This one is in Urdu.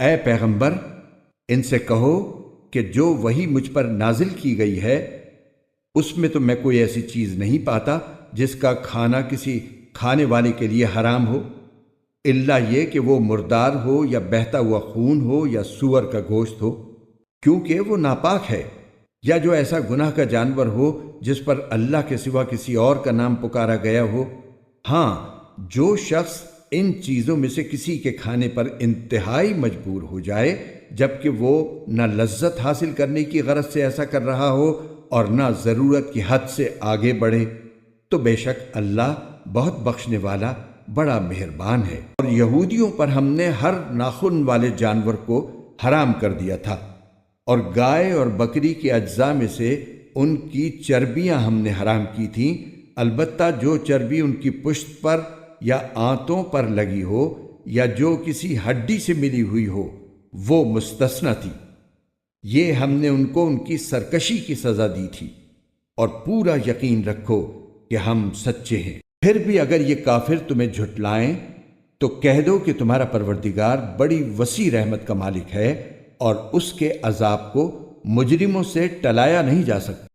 اے پیغمبر، ان سے کہو کہ جو وحی مجھ پر نازل کی گئی ہے اس میں تو میں کوئی ایسی چیز نہیں پاتا جس کا کھانا کسی کھانے والے کے لیے حرام ہو، الا یہ کہ وہ مردار ہو یا بہتا ہوا خون ہو یا سور کا گوشت ہو، کیونکہ وہ ناپاک ہے، یا جو ایسا گناہ کا جانور ہو جس پر اللہ کے سوا کسی اور کا نام پکارا گیا ہو۔ ہاں، جو شخص ان چیزوں میں سے کسی کے کھانے پر انتہائی مجبور ہو جائے جبکہ وہ نہ لذت حاصل کرنے کی غرض سے ایسا کر رہا ہو اور نہ ضرورت کی حد سے آگے بڑھے، تو بے شک اللہ بہت بخشنے والا بڑا مہربان ہے۔ اور یہودیوں پر ہم نے ہر ناخن والے جانور کو حرام کر دیا تھا، اور گائے اور بکری کے اجزاء میں سے ان کی چربیاں ہم نے حرام کی تھیں، البتہ جو چربی ان کی پشت پر یا آنتوں پر لگی ہو یا جو کسی ہڈی سے ملی ہوئی ہو وہ مستثنی تھی۔ یہ ہم نے ان کو ان کی سرکشی کی سزا دی تھی، اور پورا یقین رکھو کہ ہم سچے ہیں۔ پھر بھی اگر یہ کافر تمہیں جھٹلائیں تو کہہ دو کہ تمہارا پروردگار بڑی وسیع رحمت کا مالک ہے، اور اس کے عذاب کو مجرموں سے ٹلایا نہیں جا سکتا۔